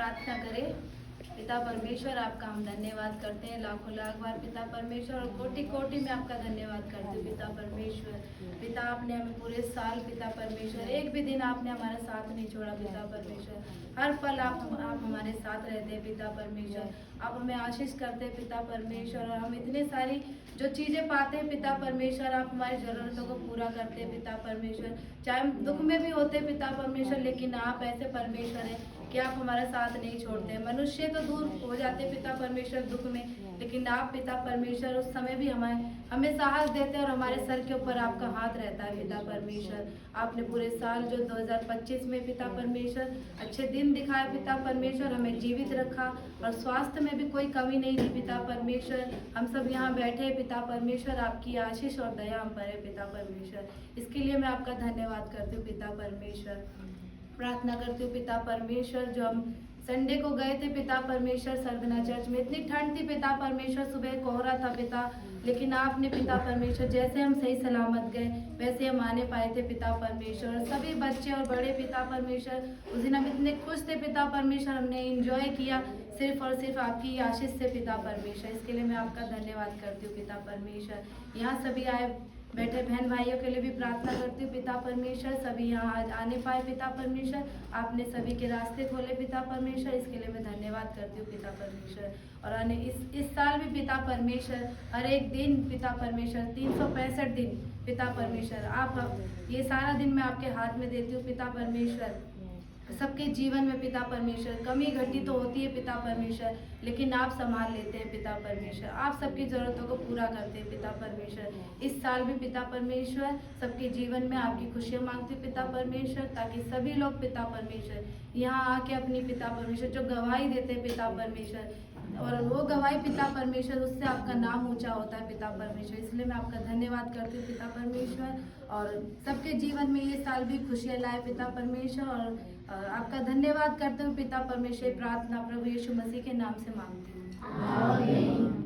प्रार्थना करें। पिता परमेश्वर, आपका हम धन्यवाद करते हैं लाखों लाख बार पिता परमेश्वर, और कोटि कोटि में आपका धन्यवाद करते हैं पिता परमेश्वर। पिता, आपने हमें पूरे साल पिता परमेश्वर एक भी दिन आपने हमारा साथ नहीं छोड़ा पिता परमेश्वर। हर पल आप हमारे साथ रहते हैं पिता परमेश्वर। आप हमें आशीष करते हैं पिता परमेश्वर, और हम इतने सारी जो चीज़ें पाते हैं पिता परमेश्वर, आप हमारी ज़रूरतों को पूरा करते हैं पिता परमेश्वर। चाहे हम दुख में भी होते हैं पिता परमेश्वर, लेकिन आप ऐसे परमेश्वर हैं कि आप हमारा साथ नहीं छोड़ते। मनुष्य तो दूर हो जाते पिता परमेश्वर दुख में, लेकिन आप पिता परमेश्वर उस समय भी हमें साहस देते हैं, और हमारे सर के ऊपर आपका हाथ रहता है पिता परमेश्वर। आपने पूरे साल जो 2025 में पिता परमेश्वर अच्छे दिन दिखाए पिता परमेश्वर, हमें जीवित रखा, और स्वास्थ्य में भी कोई कमी नहीं थी पिता परमेश्वर। हम सब यहाँ बैठे पिता परमेश्वर, आपकी आशीष और दया हम पर है पिता परमेश्वर। इसके लिए मैं आपका धन्यवाद करती हूँ पिता परमेश्वर। प्रार्थना करती हूँ पिता परमेश्वर, जो हम संडे को गए थे पिता परमेश्वर सरगना चर्च में, इतनी ठंड थी पिता परमेश्वर, सुबह कोहरा था पिता, लेकिन आपने पिता परमेश्वर जैसे हम सही सलामत गए वैसे हम आने पाए थे पिता परमेश्वर। सभी बच्चे और बड़े पिता परमेश्वर, उस दिन हम इतने खुश थे पिता परमेश्वर, हमने एंजॉय किया सिर्फ और सिर्फ आपकी आशीष से पिता परमेश्वर। इसके लिए मैं आपका धन्यवाद करती हूँ पिता परमेश्वर। यहाँ सभी आए बैठे बहन भाइयों के लिए भी प्रार्थना करती हूँ पिता परमेश्वर, सभी यहाँ आज आने पाए पिता परमेश्वर, आपने सभी के रास्ते खोले पिता परमेश्वर। इसके लिए मैं धन्यवाद करती हूँ पिता परमेश्वर। और आने इस साल भी पिता परमेश्वर, हर एक दिन पिता परमेश्वर, 365 दिन पिता परमेश्वर, आप ये सारा दिन मैं आपके हाथ में देती हूँ पिता परमेश्वर। सबके जीवन में पिता परमेश्वर कमी घटी तो होती है पिता परमेश्वर, लेकिन आप संभाल लेते हैं पिता परमेश्वर, आप सबकी ज़रूरतों को पूरा करते हैं पिता परमेश्वर। इस साल भी पिता परमेश्वर सबके जीवन में आपकी खुशियाँ मांगती पिता परमेश्वर, ताकि सभी लोग पिता परमेश्वर यहाँ आके अपनी पिता परमेश्वर जो गवाही देते हैं पिता परमेश्वर, और वो गवाही पिता परमेश्वर उससे आपका नाम ऊंचा होता है पिता परमेश्वर। इसलिए मैं आपका धन्यवाद करती हूँ पिता परमेश्वर, और सबके जीवन में ये साल भी खुशियाँ लाए पिता परमेश्वर, और आपका धन्यवाद करते हुए पिता परमेश्वर प्रार्थना प्रभु यीशु मसीह के नाम से मांगती हूँ।